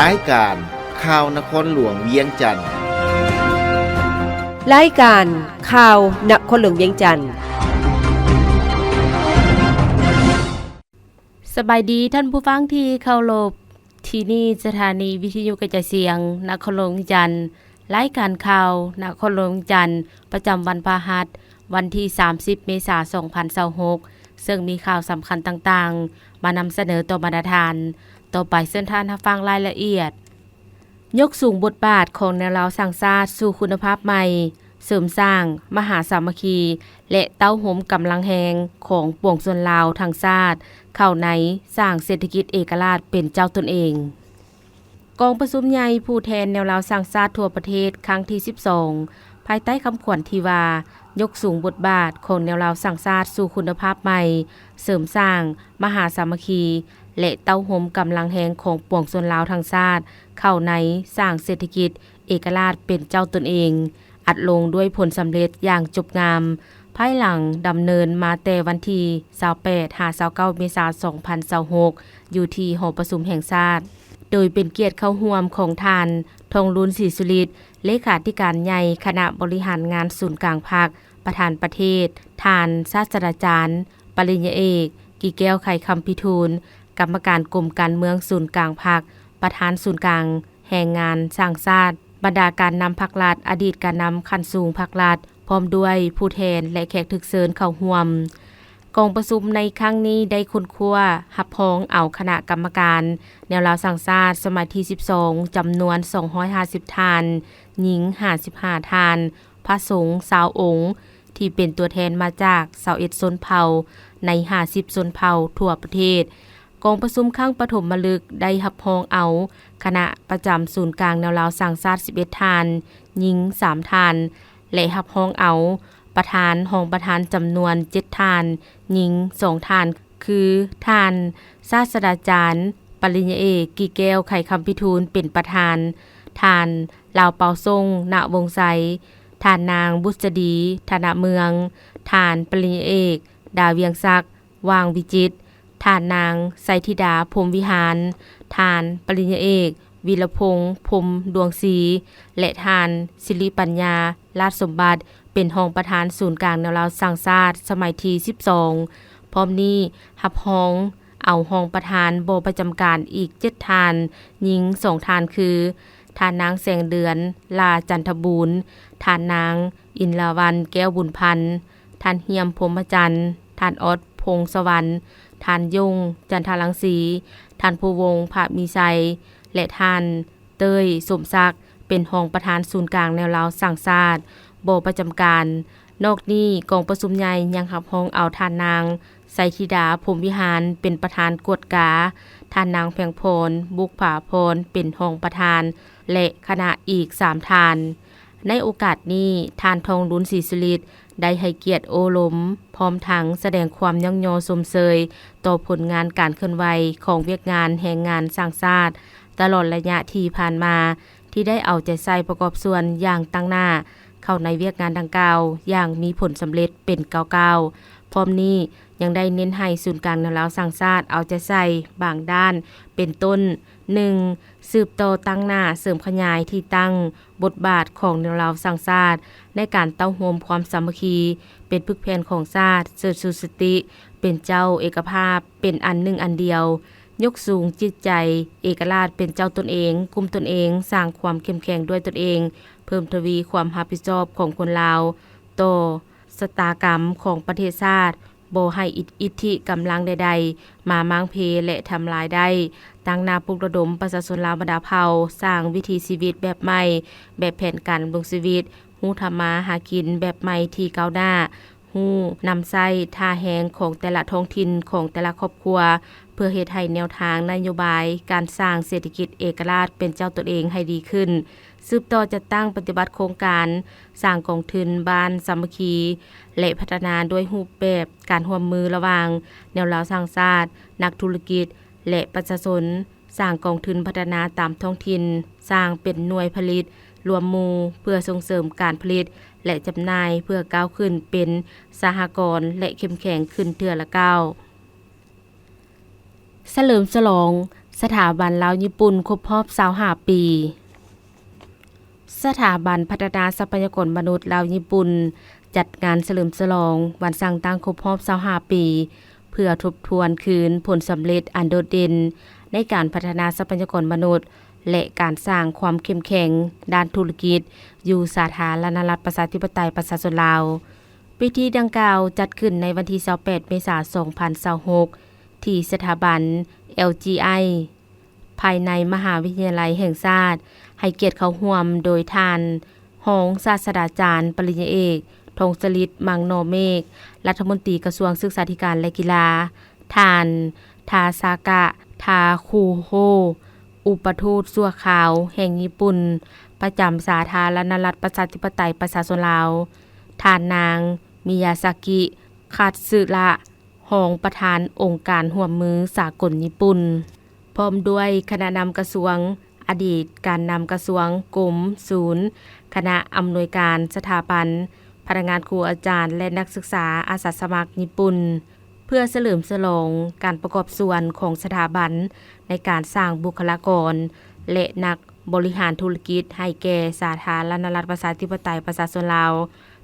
รายการข่าวนครหลวงเวียงจันทน์รายการข่าวนครหลวงเวียงจันทน์สบายดีท่านผู้ฟังที่เคารพที่นี่สถานีวิทยุกระจายเสียงนครหลวงเวียงจันทน์รายการข่าวนครหลวงเวียงจันทน์ประจำวันพฤหัสวันที่30เมษายน2026ซึ่งมีข่าวสำคัญต่างๆมานำเสนอต่อบรรดาทานต่อไปเชิญท่านรับฟังรายละเอียดยกสูงบทบาทของแนวเราสร้างชาติสู่คุณภาพใหม่เสริมสร้างมหาสามัคคีและเต้าหมกำลังแหงของปวงชนลาวทางชาติเข้าในสร้างเศรษฐกิจเอกราชเป็นเจ้าตนเองกองประชุมใหญ่ผู้แทนแนวเราสร้างชาติทั่วประเทศครั้งที่12ภายใต้คำขวัญที่ว่ายกสูงบทบาทของแนวเราสร้างชาติสู่คุณภาพใหม่เสริมสร้างมหาสามัคคีและเต้าหมกำลังแหงของปวงชนลาวทางชาติเข้าในสร้างเศรษฐกิจเอกราชเป็นเจ้าตนเองอัดลงด้วยผลสำเร็จอย่างจบงามภายหลังดำเนินมาแต่วันที่28-29 เมษายน 2026อยู่ที่หอประชุมแห่งชาติโดยเป็นเกียรติเข้าร่วมของท่านทองรุนศรีสุฤทธิ์เลขาธิการใหญ่คณะบริหารงานศูนย์กลางภาคประธานประเทศท่านศาสตราจารย์ปริญญาเอกกิแก้วไข่คำพิทูลกรรมการกรมการเมืองศูนย์กลางภาคประธานศูนย์กลางแห่งงานสร้างชาติบรรดาการนำภาครัฐอดีตการนำขั้นสูงภาครัฐพร้อมด้วยผู้แทนและแขกทึกเชิญเข้าร่วมกองประชุมในครั้งนี้ได้ค้นคว้ารับรองเอาคณะกรรมการแนวราวสร้างชาติสมัยที่12จำนวน250ท่านหญิง55ท่านพระสงฆ์20องค์ที่เป็นตัวแทนมาจาก21ชนเผ่าใน50ชนเผ่าทั่วประเทศกองประชุมครั้งปฐมฤกษ์ได้รับรองเอาคณะประจำศูนย์กลางแนวราวสร้างชาติ11ท่านหญิง3ท่านและรับรองเอาประธานห้องประธานจำนวน7ท่านหญิง2ท่านคือท่านศาสตราจารย์ปริญญาเอกกิแก้วไข่คำพิทูลเป็นประธานท่านลาวเปาทรงณวงไสท่านนางบุษดีธนเมืองท่านปริญญาเอกดาเวียงศักดิ์วางวิจิตรท่านนางไสธิดาพรหมวิหารท่านปริญญาเอกวีรพงษ์พรหมดวงศรีและท่านศิริปัญญาราชสมบัติเป็นรองประธานศูนย์กลางแนวราวสร้างชาติสมัยที่12พร้อมนี้รับรองเอารองประธานบ่ประจำการอีก7ท่านหญิง2ท่านคือท่านนางแสงเดือนลาจันทบูรณ์ท่านนางอินลาวันแก้วบุญพันธ์ท่านเฮียมพรหมจันทร์ท่านออดพงสวรรค์ท่านยงจันทรังสีท่านภูวงศ์ภามีไซและท่านเต้ยสมศักดิ์เป็นรองประธานศูนย์กลางแนวราวสร้างชาติบ่ประจำการนอกนี้กองประชุมใหญ่ยังรับรองเอาท่านนางไสธิดาพรหมวิหารเป็นประธานกวดกาท่านนางแพงพรบุกผาพรเป็นรองประธานและคณะอีก3ท่านในโอกาสนี้ท่านทองรุนศรีสุฤทธิ์ได้ให้เกียรติโอลมพร้อมทั้งแสดงความยั่งยอชมเชยต่อผลงานการเคลื่อนไหวของเวียกงานแห่งงานสร้างชาติตลอดระยะที่ผ่านมาที่ได้เอาใจใส่ประกอบส่วนอย่างตั้งหน้าเข้าในเวียกงานดังกล่าวอย่างมีผลสำเร็จเป็นก้าวพร้อมนี้ยังได้เน้นให้ศูนย์กลางแนวราวสร้างชาติเอาใจใส่บางด้านเป็นต้น 1. สืบต่อตั้งหน้าเสริมขยายที่ตั้งบทบาทของแนวราวสร้างชาติในการเต้าโฮมความสามัคคีเป็นพึกแผ่นของชาติเสริฐสุสติเป็นเจ้าเอกภาพเป็นอันหนึ่งอันเดียวยกสูงจิตใจเอกราชเป็นเจ้าตนเองกุมตนเองสร้างความเข้มแข็งด้วยตนเองเพิ่มทวีความรับผิดชอบของคนลาวต่อชะตากรรมของประเทศชาติบ่ให้อิทธิกำลังใดๆมาม้างเพและทำลายได้ตั้งหน้าปลุกระดมประชาชนลาวบรรดาเผ่าสร้างวิถีชีวิตแบบใหม่แบบแผนการดำรงชีวิตฮู้ทำมาหากินแบบใหม่ที่ก้าวหน้าฮู้นำใช้ท่าแหงของแต่ละท้องถิ่นของแต่ละครอบครัวเพื่อเฮ็ดให้แนวทางนโยบายการสร้างเศรษฐกิจเอกราชเป็นเจ้าตนเองให้ดีขึ้นสืบต่อจะตั้งปฏิบัติโครงการสร้างกองทุนบ้านสามัคคีและพัฒนาด้วยรูปแบบการร่วมมือระหว่างแนวราวสร้างชาตินักธุรกิจและประชาชนสร้างกองทุนพัฒนาตามท้องถิ่นสร้างเป็นหน่วยผลิตรวมหมู่เพื่อส่งเสริมการผลิตและจำหน่ายเพื่อก้าวขึ้นเป็นสหกรณ์และเข้มแข็งขึ้นเทื่อละก้าวเฉลิมฉลอง สถาบันลาวญี่ปุ่นครบรอบ25 ปี สถาบันพัฒนาทรัพยากรมนุษย์ลาวญี่ปุ่นจัดงานเฉลิมฉลองวันสร้างตั้งครบรอบ25 ปี เพื่อทบทวนคืนผลสำเร็จอันโดดเด่นในการพัฒนาทรัพยากรมนุษย์และการสร้างความเข้มแข็งด้านธุรกิจอยู่สาธารณรัฐประชาธิปไตยประชาชนลาวพิธีดังกล่าวจัดขึ้นในวันที่28 เมษายน 2026 ที่สถาบัน LGI ภายในมหาวิทยาลัยแห่งชาติให้เกียรติเข้าร่วมโดยท่านรองศาสตราจารย์ปริญญาเอกธงศฤทธิ์มังโนเมฆรัฐมนตรีกระทรวงศึกษาธิการและกีฬาท่านทาซากะทาคูโฮอุปทูตชั่วคราวแห่งญี่ปุ่นประจำสาธารณรัฐประชาธิปไตยประชาชนลาวท่านนางมิยาซากิคาตสึระรองประธานองค์การร่วมมือสากลญี่ปุ่นพร้อมด้วยคณะนำกระทรวงอดีตการนำกระทรวงกรมศูนย์คณะอำนวยการสถาบันพนักงานครูอาจารย์และนักศึกษาอาสาสมัครญี่ปุ่นเพื่อเฉลิมฉลองการประกอบส่วนของสถาบันในการสร้างบุคลากรและนักบริหารธุรกิจให้แก่สาธารณรัฐประชาธิปไตยประชาชนลาว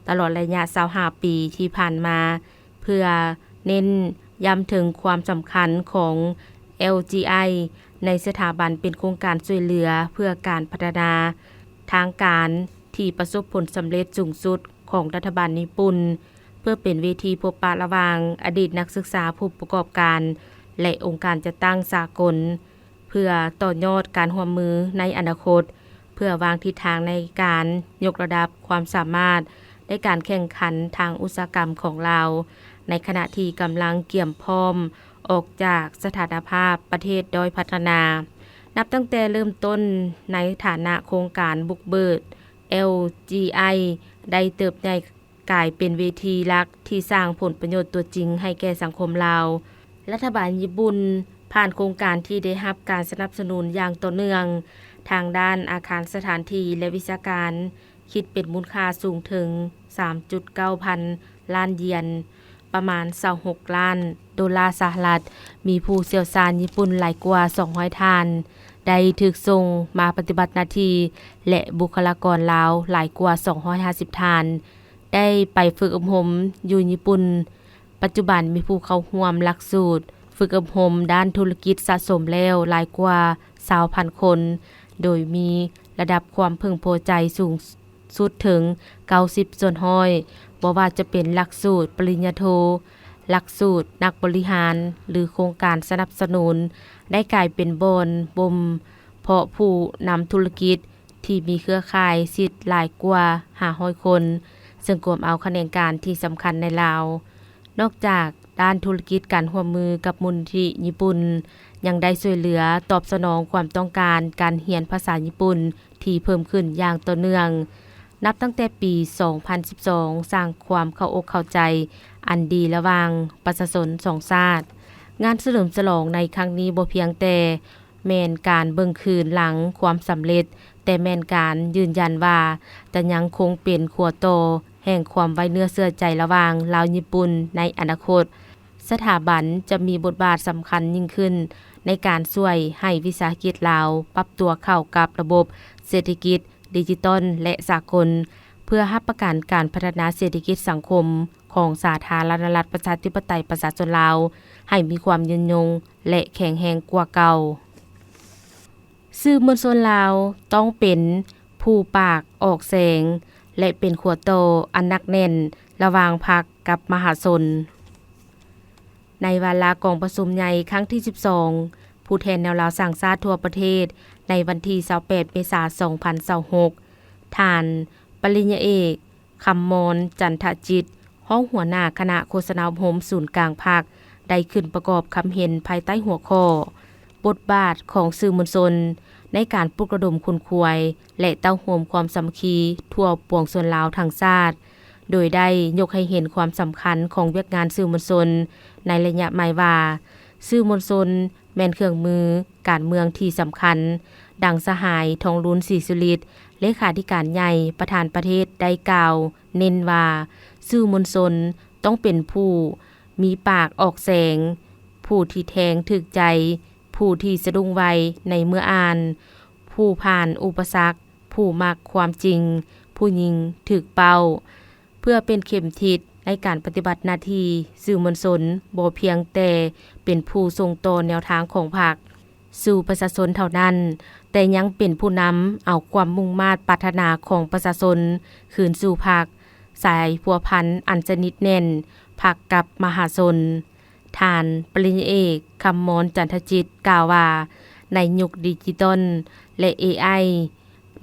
ตลอดระยะ25 ปีที่ผ่านมาเพื่อเน้นย้ำถึงความสำคัญของ LGI ในสถาบันเป็นโครงการช่วยเหลือเพื่อการพัฒนาทางการที่ประสบผลสำเร็จสูงสุดของรัฐบาลญี่ปุ่นเพื่อเป็นเวทีพบปะระหว่างอดีตนักศึกษาผู้ประกอบการและองค์การจัดตั้งสากลเพื่อต่อยอดการร่วมมือในอนาคตเพื่อวางทิศทางในการยกระดับความสามารถในการแข่งขันทางอุตสาหกรรมของเราในขณะที่กำลังเกี่ยมพร้อมออกจากสถานภาพประเทศด้อยพัฒนานับตั้งแต่เริ่มต้นในฐานะโครงการบุกเบิก LGI ได้เติบใหญ่กลายเป็นเวทีหลักที่สร้างผลประโยชน์ตัวจริงให้แก่สังคมลาวรัฐบาลญี่ปุ่นผ่านโครงการที่ได้รับการสนับสนุนอย่างต่อเนื่องทางด้านอาคารสถานที่และวิชาการคิดเป็นมูลค่าสูงถึง 3.9 พันล้านเยนประมาณ26ล้านดอลลาร์สหรัฐมีผู้เชี่ยวชาญญี่ปุ่นหลายกว่า200ท่านได้ถูกส่งมาปฏิบัติหน้าที่และบุคลากรลาวหลายกว่า250ท่านได้ไปฝึกอบรมอยู่ญี่ปุ่นปัจจุบันมีผู้เข้าร่วมหลักสูตรฝึกอบรมด้านธุรกิจสะสมแล้วหลายกว่า 20,000 คนโดยมีระดับความพึงพอใจสูงสุดถึง 90 ส่วนห้อยบ่ว่าจะเป็นหลักสูตรปริญญาโทหลักสูตรนักบริหารหรือโครงการสนับสนุนได้กลายเป็นบ่มเพาะผู้นำธุรกิจที่มีเครือข่ายสิทธิ์หลายกว่า500คนซึ่งรวมเอาคะแนนการที่สำคัญในลาวนอกจากด้านธุรกิจการร่วมมือกับมูลนิธิญี่ปุ่นยังได้ช่วยเหลือตอบสนองความต้องการการเรียนภาษาญี่ปุ่นที่เพิ่มขึ้นอย่างต่อเนื่องนับตั้งแต่ปี 2012 สร้างความเข้าอกเข้าใจอันดีระหว่างประชาชนสองชาติงานเฉลิมฉลองในครั้งนี้บ่เพียงแต่แม่นการเบิ่งคืนหลังความสำเร็จแต่แม่นการยืนยันว่าแต่ยังคงเป็นขัวโตแห่งความไว้เนื้อเชื่อใจระหว่างลาวญี่ปุ่นในอนาคตสถาบันจะมีบทบาทสำคัญยิ่งขึ้นในการช่วยให้วิสาหกิจลาวปรับตัวเข้ากับระบบเศรษฐกิจดิจิตอลและสากลเพื่อรับประกันการพัฒนาเศรษฐกิจสังคมของสาธารณรัฐประชาธิปไตยประชาชนลาวให้มีความยืนยงและแข็งแรงกว่าเก่าสื่อมวลชนลาวต้องเป็นผู้ปากออกแสงและเป็นขัวโตอันหนักแน่นระหว่างพรรคกับมหาชนในวาระกองประชุมใหญ่ครั้งที่ 12 ผู้แทนแนวลาวสร้างชาติทั่วประเทศในวันที่ 28 เมษายน 2026 ท่านปริญญาเอกคำมรจันทจิตห้องหัวหน้าคณะโฆษณาอบรมศูนย์กลางภาคได้ขึ้นประกอบคำเห็นภายใต้หัวข้อบทบาทของสื่อมวลชนในการปลุกระดมคนขวยและเต้าห่มความสามัคคีทั่วปวงชนลาวทั้งชาติโดยได้ยกให้เห็นความสำคัญของเวียกงานสื่อมวลชนในระยะหมายว่าสื่อมวลชนแม่นเครื่องมือการเมืองที่สำคัญดังสหายทองรุนศรีสุฤทธิ์เลขาธิการใหญ่ประธานประเทศได้กล่าวเน้นว่าสื่อมวลชนต้องเป็นผู้มีปากออกแสงผู้ที่แทงถึกใจผ ผู้ที่สะดุ้งไวในเมื่ออ่าน ผู้ผ่านอุปสรรค ผู้มักความจริง ผู้ยิงถึกเป้า เพื่อเป็นเข็มทิศในการปฏิบัติหน้าที่สื่อมวลชนบ่เพียงแต่เป็นผู้ส่งต่อแนวทางของพรรคสู่ประชาชนเท่านั้น แต่ยังเป็นผู้นำเอาความมุ่งมา่ปรารถนาของประชาชนคืนสู่พรรคสายพัวพันอันสนิทแน่นพรรคกับมหาชนท่านปริญญาเอกคำมรจันทจิตกล่าวว่าในยุคดิจิตอลและ AI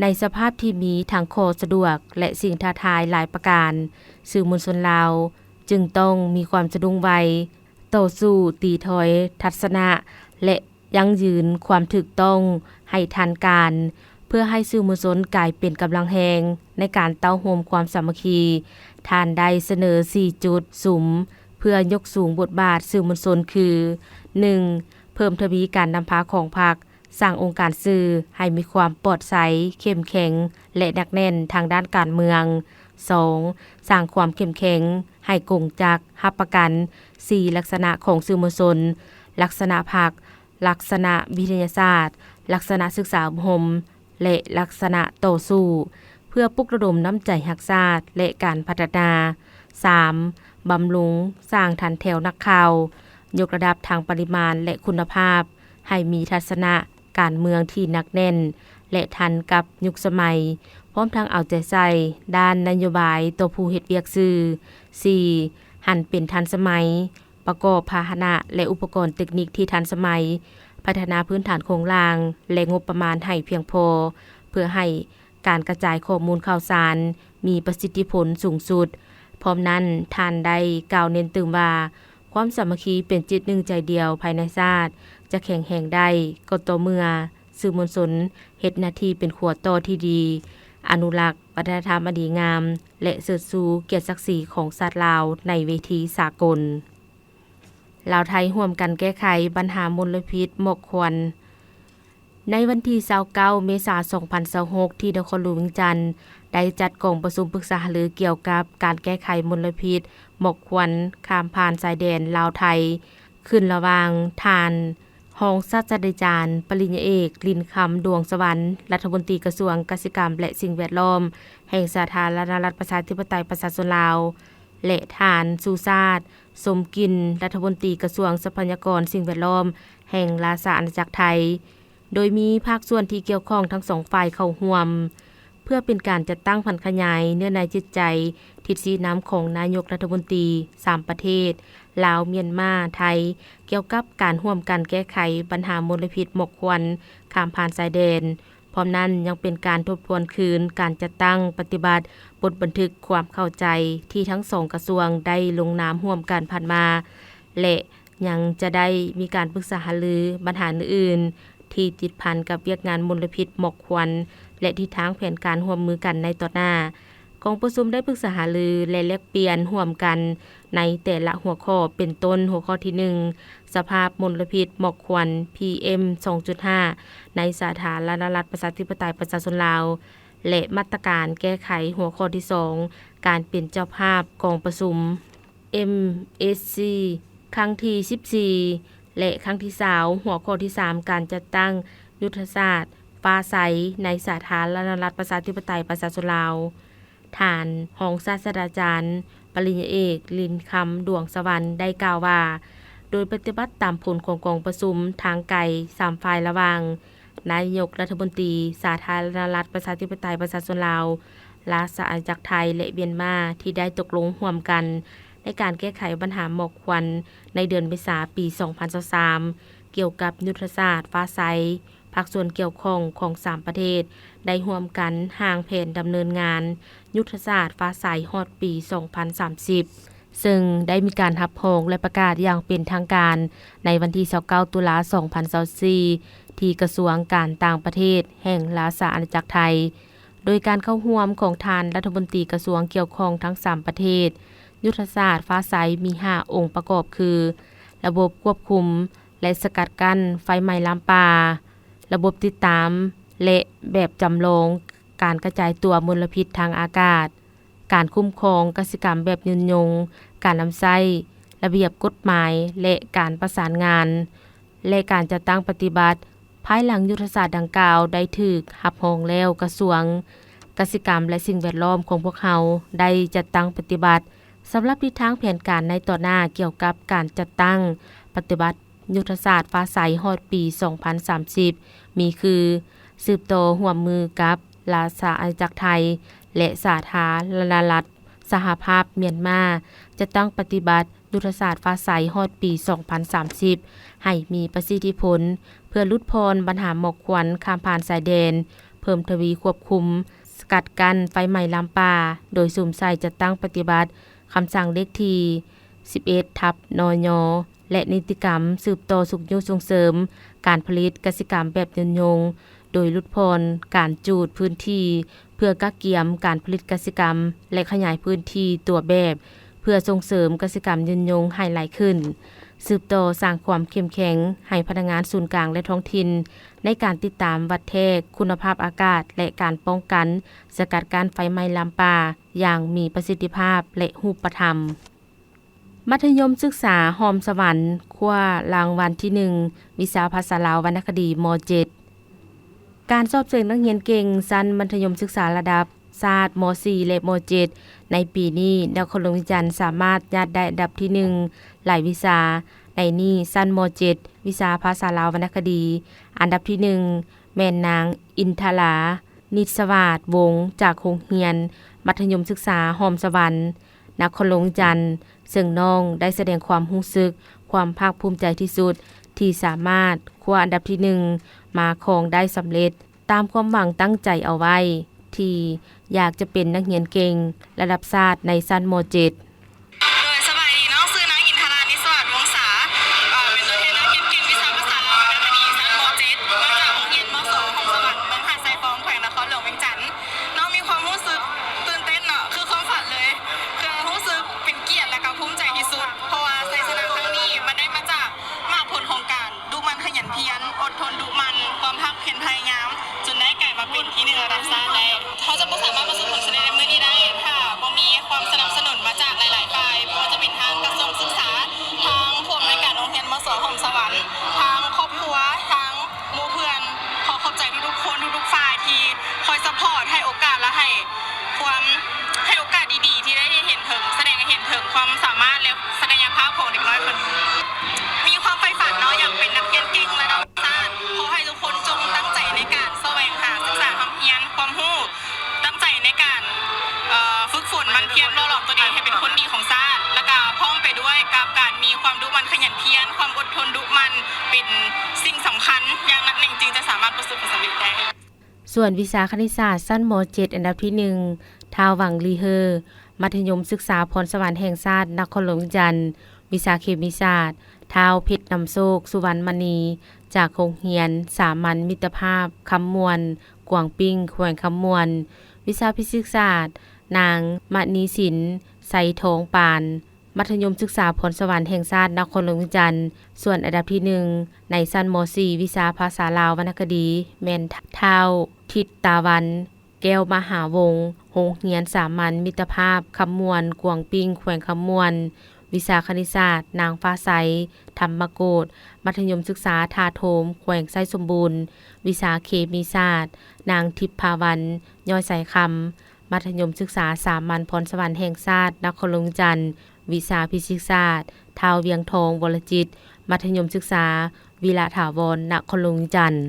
ในสภาพที่มีทั้งข้อสะดวกและสิ่งท้าทายหลายประการสื่อมวลชนลาวจึงต้องมีความสะดุ้งไวต่อสู้ตีถอยทัศนะและยั่งยืนความถูกต้องให้ทันการเพื่อให้สื่อมวลชนกลายเป็นกำลังแหงในการเต้าโฮมความสามัคคีท่านได้เสนอ4จุดสุมเพื่อยกสูงบทบาทสื่อมวลชนคือ 1. เพิ่มทวีการนำพาของพรรคสร้างองค์การสื่อให้มีความปลอดใสเข้มแข็งและหนักแน่นทางด้านการเมือง 2. สร้างความเข้มแข็งให้กงจักรับประกัน 4. ลักษณะของสื่อมวลชนลักษณะพรรคลักษณะวิทยาศาสตร์ลักษณะศึกษาสังคมและลักษณะต่อสู้เพื่อปลุกระดมน้ำใจรักชาติและการพัฒนา 3. บำรุงสร้างฐานแถวนักข่าวยกระดับทางปริมาณและคุณภาพให้มีทัศนะการเมืองที่หนักแน่นและทันกับยุคสมัยพร้อมทั้งเอาใจใส่ด้านนโยบายตัวผู้เฮ็ดเวียกสื่อ 4. หันเป็นทันสมัยประกอบพาหนะและอุปกรณ์เทคนิคที่ทันสมัยพัฒนาพื้นฐานโครงสร้างและงบประมาณให้เพียงพอเพื่อให้การกระจายข้อมูลข่าวสารมีประสิทธิผลสูงสุดพร้อมนั้นท่านได้กล่าวเน้นตึงว่าความสามัคคีเป็นจิตหนึ่งใจเดียวภายในชาติจะแข็งแรงได้ก็ต่อเมื่อสื่อมวลชนเฮ็ดหน้าที่เป็นขัวต่อที่ดีอนุรักษ์วัฒนธรรมอันดีงามและเสริฐสู่เกียรติศักดิ์ศรีของชาติลาวในเวทีสากลลาวไทยร่วมกันแก้ไขปัญหามลพิษหมอกควันในวันที่29เมษายน2026ที่นครหลวงเวียงจันทน์ได้จัดกองประชุมปรึกษาหารือเกี่ยวกับการแก้ไขมลพิษหมอกควันข้ามผ่านชายแดนลาวไทยขึ้นระหว่างท่านรองศาสตราจารย์ปริญญาเอกลินคำดวงสวรรค์รัฐมนตรีกระทรวงเกษตรกรรมและสิ่งแวดล้อมแห่งสาธารณรัฐประชาธิปไตยประชาชนลาวและท่านสุชาติสมกินรัฐมนตรีกระทรวงทรัพยากรสิ่งแวดล้อมแห่งราชอาณาจักรไทยโดยมีภาคส่วนที่เกี่ยวข้องทั้งสองฝ่ายเข้าร่วมเพื่อเป็นการจัดตั้งพันขยายเนื้อในจิตใจทิศชี้น้ำของนายกรัฐมนตรี3ประเทศลาวเมียนมาไทยเกี่ยวกับการร่วมกันแก้ไขปัญหามลพิษหมอกควันข้ามผ่านชายแดนพร้อมนั้นยังเป็นการทบทวนคืนการจัดตั้งปฏิบัติบทบันทึกความเข้าใจที่ทั้งสองกระทรวงได้ลงนามร่วมกันผ่านมาและยังจะได้มีการปรึกษาหารือปัญหาอื่นที่ติดพันกับเวียกงานมลพิษหมอกควันและทิศทางแผนการร่วมมือกันในต่อหน้ากองประชุมได้ปรึกษาหารือและแลกเปลี่ยนร่วมกันในแต่ละหัวข้อเป็นต้นหัวข้อที่1สภาพมลพิษหมอกควัน PM 2.5 ในสาธารณรัฐประชาธิปไตยประชาชนลาวและมาตรการแก้ไขหัวข้อที่2การเป็นเจ้าภาพกองประชุม MSC ครั้งที่14และครั้งที่20หัวข้อที่3การจัดตั้งยุทธศาสตร์ฟ้าใสในสาธารณรัฐประชาธิปไตยประชาชนลาวท่านรองศาสตราจารย์ปริญญาเอกลินคำดวงสวรรค์ได้กล่าวว่าโดยปฏิบัติตามผลของกองประชุมทางไกล3ฝ่ายระหว่างนายกรัฐมนตรีสาธารณรัฐประชาธิปไตยประชาชนลาวราชอาณาจักรไทยและเมียนมาที่ได้ตกลงร่วมกันในการแก้ไขปัญหาหมอกควันในเดือนเมษายนปี2023เกี่ยวกับยุทธศาสตร์ฟ้าใสภาคส่วนเกี่ยวข้องของ3ประเทศได้ร่วมกันห่างแผนดำเนินงานยุทธศาสตร์ฟ้าใสฮอดปี2030ซึ่งได้มีการรับรองและประกาศอย่างเป็นทางการในวันที่29ตุลาคม2024ที่กระทรวงการต่างประเทศแห่งราชอาณาจักรไทยโดยการเข้าร่วมของท่านรัฐมนตรีกระทรวงเกี่ยวข้องทั้ง3ประเทศยุทธศาสตร์ฟ้าใสมี5องค์ประกอบคือระบบควบคุมและสกัดกั้นไฟไหม้ลามป่าระบบติดตามและแบบจำลองการกระจายตัวมลพิษทางอากาศการคุ้มครองกสิกรรมแบบยืนยงการนำใช้ระเบียบกฎหมายและการประสานงาน และการจัดตั้งปฏิบัติภายหลังยุทธศาสตร์ดังกล่าวได้ถูกรับรองแล้วกระทรวงกสิกรรมและสิ่งแวดล้อมของพวกเขาได้จัดตั้งปฏิบัติสำหรับทิศทางแผนการในต่อหน้าเกี่ยวกับการจัดตั้งปฏิบัติยุทธศาสตร์ฟ้าใสฮอดปี 2030 มีคือสืบโตอร่วมมือกับราชอาณาจักรไทยและสาธารณรัฐสหภาพเมียนมาจะตั้งปฏิบัติยุทธศาสตร์ฟ้าใสฮอดปี 2030 ให้มีประสิทธิผลเพื่อลดพรปัญหาหมอกควันข้ามผ่านสายแดนเพิ่มทวีควบคุมสกัดกั้นไฟไหม้ลามป่าโดยสุ่มใส่จะตั้งปฏิบัติคำสั่งเลขที่ 11/นย. และนิติกรรมสืบต่อสุขยุส่งเสริมการผลิตกสิกรรมแบบยงโดยลดพรการจูดพื้นที่เพื่อกักเกี่ยมการผลิตกสิกรรมและขยายพื้นที่ตัวแบบเพื่อส่งเสริมกสิกรรมยงให้หลายขึ้นสืบต่อสร้างความเข้มแข็งให้พนักงานศูนย์กลางและท้องถิ่นในการติดตามวัดแทกคุณภาพอากาศและการป้องกันสกัดกั้นไฟไหม้ลามป่าอย่างมีประสิทธิภาพและรูปธรรมมัธยมศึกษาหอมสวรรค์คว้ารางวัลที่ 1 วิชาภาษาลาววรรณคดีม. 7 การสอบเสริมนักเรียนเก่งชั้นมัธยมศึกษาระดับศาสตร์ม. 4 และ ม. 7 ในปีนี้นครหลวงวิจันทร์สามารถญาติได้อันดับที่ 1 หลายวิชาในนี้ชั้นม. 7 วิชาภาษาลาววรรณคดีอันดับที่ 1 แม่นนางอินทรานิสวาสวงศ์จากโรงเรียนมัธยมศึกษาหอมสวรรค์นครหลวงวิจันทร์ซึ่งน้องได้แสดงความรู้สึกความภาคภูมิใจที่สุดที่สามารถคว้าอันดับที่ 1 มาครองได้สำเร็จตามความหวังตั้งใจเอาไว้ที่อยากจะเป็นนักเรียนเก่งระดับชาติในชั้นม. 7โดยสบายดีน้องซื้อนางอินทรานิสวัสดิ์วงศาเป็นตัวแทนนักเรียนเก่งวิชาภาษาลาววรรณคดีชั้นม. 7 มาจากโรงเรียนม. 2 ของสวรรค์เมืองหาดทรายฟองแขวงนครหลวงเวียงจันทน์น้องมีความรู้สึกตื่นเต้นเนาะคือความฝันเลยคือรู้สึกเป็นเกียรติและก็ภูมิใจที่สุดเพราะว่าชัยชนะครั้งนี้มันได้มาจากมากผลของการดุมันขยันเพียรอดทนดุมันความภาคเพียรพยายามจนได้กลายมาเป็นที่ 1 ระดับชาติได้เขาจะบ่สามารถประสบผลสำเร็จในมื้อนี้ได้ถ้าบ่มีความสนับสนุนมาจากหลายๆฝ่ายบ่ว่าจะเป็นทางกระทรวงศึกษาทางผู้อำนวยการโรงเรียนม. 2 ของสวรรค์ทางครอบครัวทางหมู่เพื่อนขอขอบใจทุกๆคนทุกๆฝ่ายที่คอยซัพพอร์ตให้โอกาสและให้โอกาสดีๆที่ได้เห็นถึงแสดงให้เห็นถึงความสามารถและศักยภาพของเด็กน้อยคนนี้มีความใฝ่ฝันเนาะอยากเป็นนักเรียนเก่งระดับชาติขอให้ทุกคนจงตั้งใจในการแสวงหาศึกษาความเพียรความรู้ตั้งใจในการฝึกฝนมันเพียรหล่อหลอมตัวเองให้เป็นคนดีของชาติและก็พร้อมไปด้วยกับการมีความดุมันขยันเพียรความอดทนดุมันเป็นสิ่งสำคัญอย่างนักหนึ่งจึงจะสามารถประสบผลสำเร็จได้ส่วนวิชาคณิตศาสตร์ชั้นม. 7 อันดับที่ 1 ท้าวหวังลีเฮอมัธยมศึกษาพรสวรรค์แห่งชาตินครหลวงวิจันทร์วิชาเคมีศาสตร์ท้าวเพชรนำโชคสุวรรณมณีจากโรงเรียนสามัญมิตรภาพคำมวนกวางปิ้งแขวงคำมวนวิชาฟิสิกส์ศาสตร์นางมณีศิลป์ไสทองปานมัธยมศึกษาพรสวรรค์แห่งชาตินครหลวงวิจันทร์ส่วนอันดับที่ 1 ในชั้นม. 4 วิชาภาษาลาววรรณคดีแม่นท้าวทิตตาวันแก้วมหาวงศ์โรงเรียนสามัญมิตรภาพคำมวนกวางปิ้งแขวงคำมวนวิชาคณิตศาสตร์นางฟ้าใสธรรมโกฏมัธยมศึกษาทาโถมแขวงไส้สมบูรณ์วิชาเคมีศาสตร์นางทิพภาวันย่อยใสคำมัธยมศึกษาสามัญพรสวรรค์แห่งชาตินครหลวงวิจันทร์วิชาฟิสิกส์ศาสตร์ท้าวเวียงทองวรจิตมัธยมศึกษาวิระถาวรนครหลวงวิจันทร์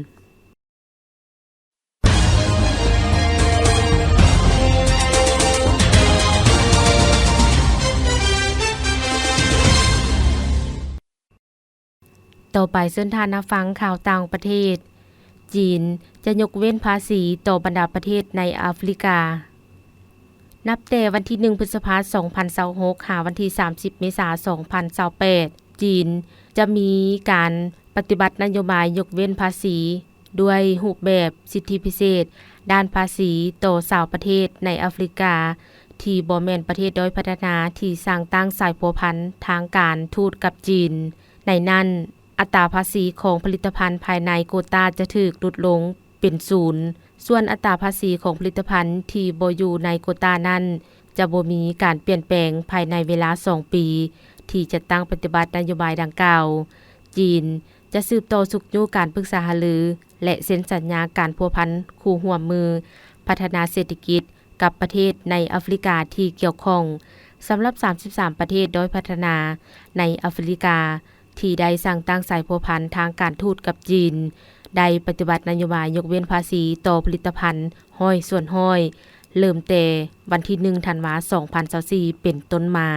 ต่อไปเส้นทางฟังข่าวต่างประเทศจีนจะยกเว้นภาษีต่อบรรดาประเทศในแอฟริกานับแต่วันที่ 1 พฤษภาคม 2026 หาวันที่ 30 เมษายน 2028 จีนจะมีการปฏิบัตินโยบายยกเว้นภาษีด้วยรูปแบบสิทธิพิเศษด้านภาษีต่อ20ประเทศในแอฟริกาที่บ่แม่นประเทศด้อยพัฒนาที่สร้างตั้งสายพัวพันทางการทูตกับจีนในนั้นอัตราภาษีของผลิตภัณฑ์ภายในโควตาจะถูกลดลงเป็น0ส่วนอัตราภาษีของผลิตภัณฑ์ที่บ่อยู่ในโควตานั้นจะบ่มีการเปลี่ยนแปลงภายในเวลา2ปีที่จะตั้งปฏิบัตินโยบายดังกล่าวจีนจะ จะสืบต่อสุขอยู่การปรึกษาหารือและเซ็นสัญญาการพัวพันคู่ร่วมมือพัฒนาเศรษฐกิจกับประเทศในแอฟริกาที่เกี่ยวข้องสำหรับ33ประเทศด้อยพัฒนาในแอฟริกาที่ได้สร้างตั้งสายพัวพันทางการทูตกับจีนได้ปฏิบัตินโยบายยกเว้นภาษีต่อผลิตภัณฑ์ห้อยส่วนห้อยเริ่มแต่วันที่1ธันวาคม2024เป็นต้นมา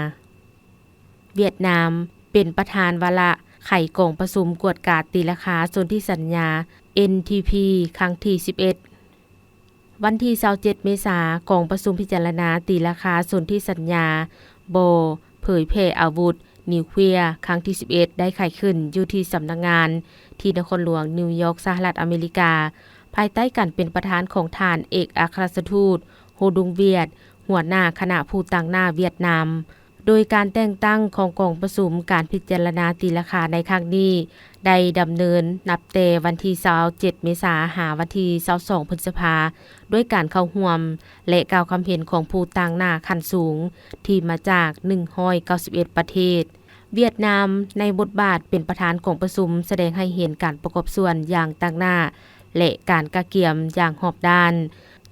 เวียดนามเป็นประธานวาระไขกองประชุมกวดกาดตีราคาส่วนที่สัญญา NTP ครั้งที่11วันที่27เมษายนกองประชุมพิจารณาตีราคาส่วนที่สัญญาบเผยแพร่อาวุธนิวเคลียร์ครั้งที่11ได้ไขขึ้นอยู่ที่สำนักงานที่นครหลวงนิวยอร์กสหรัฐอเมริกาภายใต้การเป็นประธานของท่านเอกอัครราชทูตโฮดุงเวียดหัวหน้าคณะผู้ตั้งหน้าเวียดนามโดยการแต่งตั้งของกองประชุมการพิจารณาตีราคาในครั้งนี้ได้ดำเนินนับแต่วันที่27เมษายนหาวันที่22พฤษภาคมด้วยการเข้าร่วมและกล่าวความเห็นของผู้ตั้งหน้าขั้นสูงที่มาจาก191ประเทศเวียดนามในบทบาทเป็นประธานของประชุมแสดงให้เห็นการประกอบส่วนอย่างต่างหน้าและการกระเกียมอย่างหอบด้าน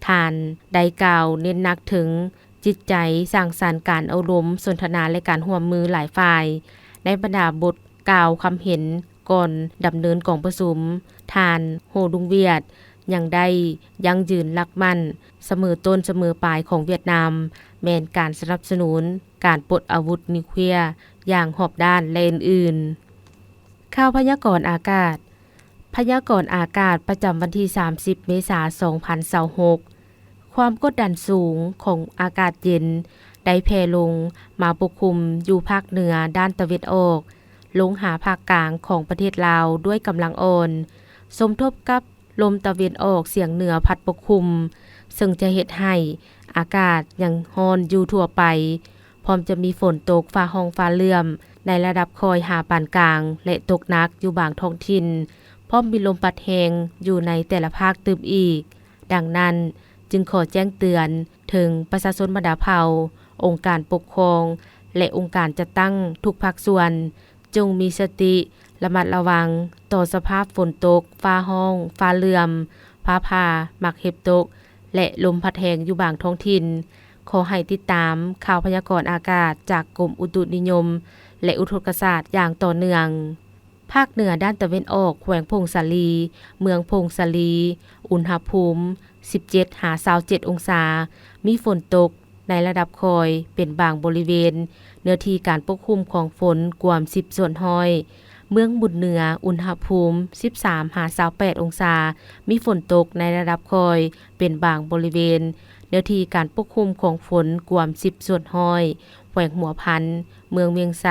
ท่านได้กล่าวเน้นหนักถึงจิตใจสร้างสรรค์การอบรมสนทนาและการร่วมมือหลายฝ่ายในบรรดาบทกล่าวคำเห็นก่อนดำเนินกองประชุมท่านโฮดุงเวียดยังได้ยั่งยืนหลักมั่นเสมอต้นเสมอปลายของเวียดนามแม้นการสนับสนุนการปลดอาวุธนิวเคลียร์อย่างหอบด้านและอื่นๆข่าวพยากรณ์อากาศพยากรณ์อากาศประจำวันที่30เมษายน2026ความกดดันสูงของอากาศเย็นได้แผ่ลงมาปกคลุมอยู่ภาคเหนือด้านตะวันออกลงหาภาคกลางของประเทศลาวด้วยกำลังอ่อนสมทบกับลมตะวันออกเฉียงเหนือพัดปกคลุมซึ่งจะเฮ็ดให้อากาศยังร้อนอยู่ทั่วไปพร้อมจะมีฝนตกฟ้าห้องฟ้าเลื่อมในระดับคอยหาปานกลางและตกหนักอยู่บางท้องถิ่นพร้อมมีลมพัดแรงอยู่ในแต่ละภาคตึมอีกดังนั้นจึงขอแจ้งเตือนถึงประชาชนบรรดาเผ่าองค์การปกครองและองค์การจัดตั้งทุกภาคส่วนจงมีสติระมัดระวังต่อสภาพฝนตกฟ้าห้องฟ้าเลื่อมฟ้าผ่าหมักเห็บตกและลมพัดแรงอยู่บางท้องถิ่นขอให้ติดตามข่าวพยากรณ์อากาศจากกรมอุตุนิยมและอุทกศาสตร์อย่างต่อเนื่องภาคเหนือด้านตะวันออกแขวงพงสาลีเมืองพงสาลีอุณหภูมิ17-27องศามีฝนตกในระดับคอยเป็นบางบริเวณเนื้อที่การปกคลุมของฝนกว่า10ส่วนห้อยเมืองบุญเหนืออุณหภูมิ13-28องศามีฝนตกในระดับคอยเป็นบางบริเวณเนื้อที่การปกคลุมของฝนกว่า10ส่วนห้อยแขวงหัวพันเมืองเวียงไส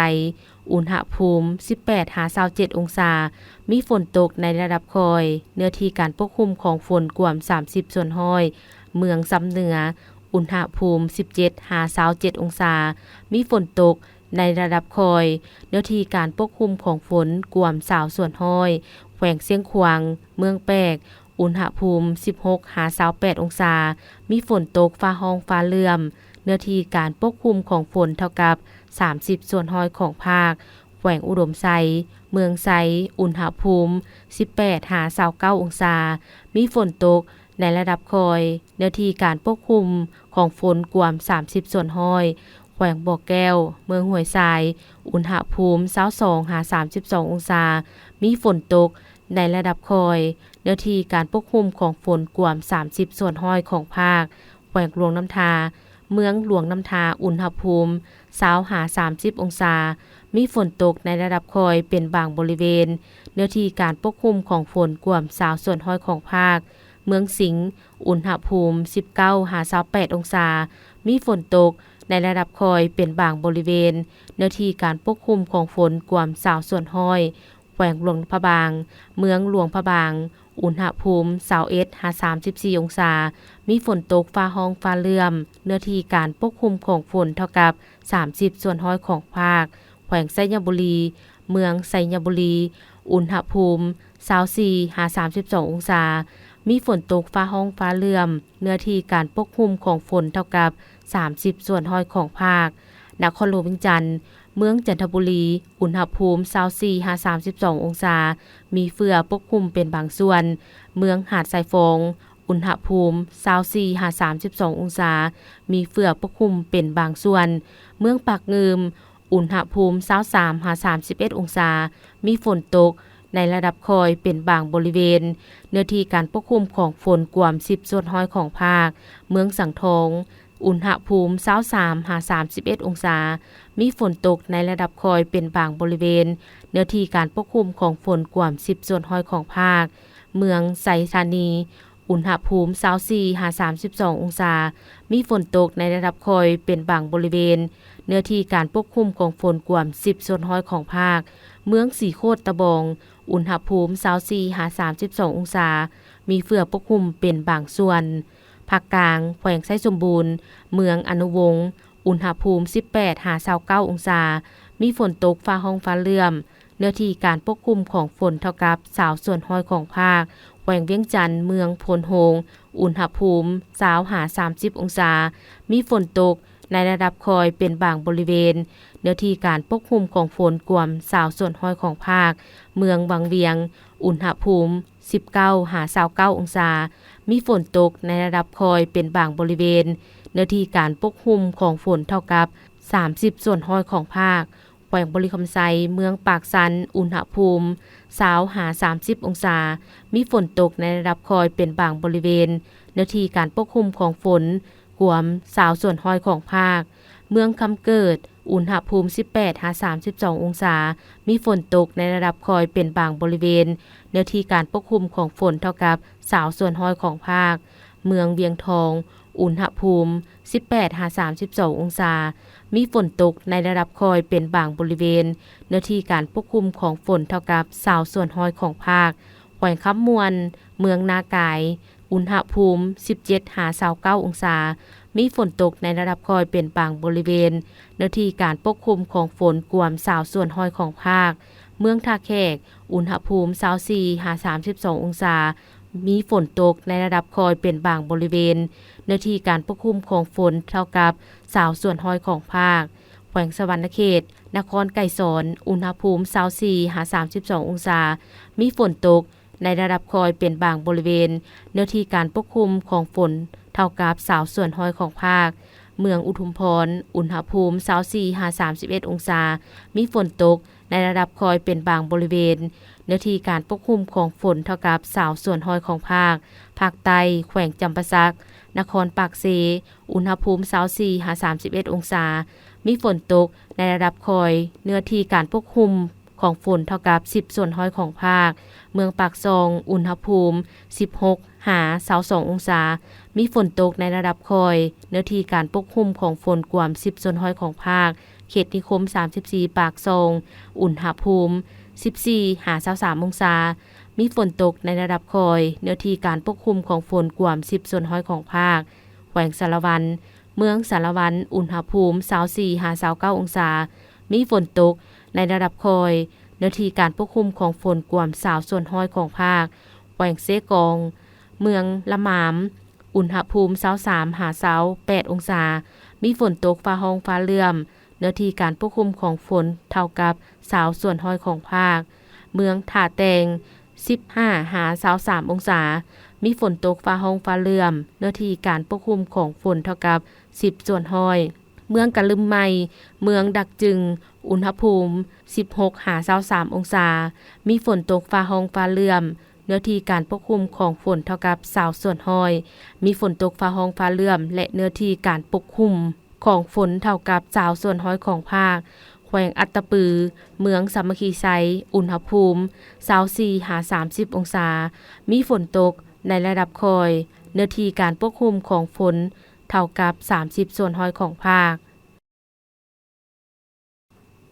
อุณหภูมิ18-27องศามีฝนตกในระดับคอยเนื้อที่การปกคลุมของฝนกว่า30ส่วนห้อยเมืองซ้ำเหนืออุณหภูมิ17-27องศามีฝนตกในระดับคอยเนื้อที่การปกคลุมของฝนกว่า20ส่วนห้อยแขวงเสียงขวางเมืองแปกอุณหภูมิ16-28องศามีฝนตกฟ้าห้องฟ้าเลื่อมเนื้อที่การปกคลุมของฝนเท่ากับ30ส่วนห้อยของภาคแขวงอุดมไซเมืองไซอุณหภูมิ18-29องศามีฝนตกในระดับคอยเนื้อที่การปกคลุมของฝนกว่า30ส่วนห้อยแขวงบ่อแก้วเมืองห้วยทรายอุณหภูมิ22-32องศามีฝนตกในระดับคอยเนื้อที่การปกคลุมของฝนกว่า30ส่วนห้อยของภาคแขวงหลวงน้ำทาเมืองหลวงน้ำทาอุณหภูมิ20-30องศามีฝนตกในระดับคอยเป็นบางบริเวณเนื้อที่การปกคลุมของฝนกว่า20ส่วนห้อยของภาคเมืองสิงห์อุณหภูมิ19-28องศามีฝนตกในระดับคอยเป็นบางบริเวณเนื้อที่การปกคลุมของฝนกว่า20ส่วนห้อยแขวงหลวงพระบางเมืองหลวงพระบางอุณหภูมิ21-34องศามีฝนตกฟ้าห้องฟ้าเลื่อมเนื้อที่การปกคลุมของฝนเท่ากับ30ส่วนห้อยของภาคแขวงไชยบุรีเมืองไชยบุรีอุณหภูมิ24-32องศามีฝนตกฟ้าห้องฟ้าเลื่อมเนื้อที่การปกคลุมของฝนเท่ากับ30ส่วนห้อยของภาคนครหลวงเวียงจันทน์ เมืองจันทบุรีอุณหภูมิ24-32องศามีเฟือปกคลุมเป็นบางส่วนเมืองหาดทรายฟองอุณหภูมิ24-32องศามีเฟือปกคลุมเป็นบางส่วนเมืองปากงืมอุณหภูมิ23-31องศามีฝนตกในระดับคอยเป็นบางบริเวณเนื้อที่การปกคลุมของฝนกว่า10ส่วนห้อยของภาคเมืองสังทองอุณหภูมิ23-31องศามีฝนตกในระดับคอยเป็นบางบริเวณเนื้อที่การปกคลุมของฝนกว่า10ส่วนห้อยของภาคเมืองไสธานีอุณหภูมิ24-32องศามีฝนตกในระดับคอยเป็นบางบริเวณเนื้อที่การปกคลุมของฝนกว่า10ส่วนห้อยของภาคเมืองสีโคตรตะบองอุณหภูมิ24-32องศามีเฟือปกคลุมเป็นบางส่วนภาคกลางแขวงไส้สมบูรณ์เมืองอนุวงศ์อุณหภูมิ18-29องศามีฝนตกฟ้าห้องฟ้าเลื่อมเนื้อที่การปกคลุมของฝนเท่ากับ20ส่วนห้อยของภาคแขวงเวียงจันทน์เมืองพลโฮงอุณหภูมิ20-30องศามีฝนตกในระดับคอยเป็นบางบริเวณเนื้อที่การปกคลุมของฝนกว่า20ส่วนห้อยของภาคเมืองวังเวียงอุณหภูมิ19-29องศามีฝนตกในระดับคอยเป็นบางบริเวณเนื้อที่การปกคลุมของฝนเท่ากับ30ส่วนห้อยของภาคแขวงบริคำไซเมืองปากสันอุณหภูมิ20-30องศามีฝนตกในระดับคอยเป็นบางบริเวณเนื้อที่การปกคลุมของฝนกว่า20ส่วนห้อยของภาคเมืองคำเกิดอุณหภูมิ18-32องศามีฝนตกในระดับคอยเป็นบางบริเวณเนื้อที่การปกคลุมของฝนเท่ากับ20ส่วนห้อยของภาคเมืองเวียงทองอุณหภูมิ18-32องศามีฝนตกในระดับคอยเป็นบางบริเวณเนื้อที่การปกคลุมของฝนเท่ากับ20ส่วนห้อยของภาคแขวงคำมวนเมืองนากายอุณหภูมิ17-29องศามีฝนตกในระดับคอยเป็นบางบริเวณเนื้อที่การปกคลุมของฝนกว่า20ส่วนห้อยของภาคเมืองท่าแขกอุณหภูมิ24-32องศามีฝนตกในระดับคอยเป็นบางบริเวณเนื้อที่การปกคลุมของฝนเท่ากับ20ส่วนห้อยของภาคแขวงสวรรณเขตนครไก่สอนอุณหภูมิ24-32องศามีฝนตกในระดับคอยเป็นบางบริเวณเนื้อที่การปกคลุมของฝนเท่ากับ20ส่วนห้อยของภาคเมืองอุทุมพรอุณหภูมิ24-31องศามีฝนตกในระดับคอยเป็นบางบริเวณเนื้อที่การปกคลุมของฝนเท่ากับ20ส่วนห้อยของภาคภาคใต้แขวงจำปาสักนครปากเซอุณหภูมิ24-31องศามีฝนตกในระดับคอยเนื้อที่การปกคลุมของฝนเท่ากับ10ส่วนห้อยของภาคเมืองปากซองอุณหภูมิ16-22องศามีฝนตกในระดับคอยเนื้อที่การปกคลุมของฝนกว่า10ส่วนห้อยของภาคเขตนิคม34ปากซองอุณหภูมิ14-23องศามีฝนตกในระดับคอยเนื้อที่การปกคลุมของฝนกว่า10ส่วนห้อยของภาคแขวงสารวันเมืองสารวันอุณหภูมิ24-29องศามีฝนตกในระดับคอยเนื้อที่การปกคลุมของฝนกว่า20ส่วนห้อยของภาคแขวงเซกองเมืองละหมามอุณหภูมิ23-28องศามีฝนตกฟ้าห้องฟ้าเลื่อมเนื้อที่การปกคลุมของฝนเท่ากับ20ส่วนห้อยของภาคเมืองท่าแตง15-23องศามีฝนตกฟ้าห้องฟ้าเลื่อมเนื้อที่การปกคลุมของฝนเท่ากับ10ส่วนห้อยเมืองกะลึมไมเมืองดักจึงอุณหภูมิ16-23องศามีฝนตกฟ้าห้องฟ้าเลื่อมเนื้อที่การปกคลุมของฝนเท่ากับ20ส่วนห้อยมีฝนตกฟ้าห้องฟ้าเลื่อมและเนื้อที่การปกคลุมของฝนเท่ากับ20ส่วนห้อยของภาคแขวงอัตตปือเมืองสามัคคีไซอุณหภูมิ24-30องศามีฝนตกในระดับคอยเนื้อที่การปกคลุมของฝนเท่ากับ30ส่วนห้อยของภาค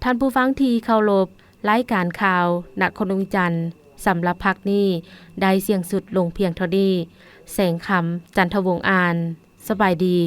ท่านผู้ฟังที่เคารพรายการข่าวนครหลวงจันทน์สำหรับภาคนี้ได้เสียงสุดลงเพียงเท่านี้แสงคำจันทวงศ์อ่านสบายดี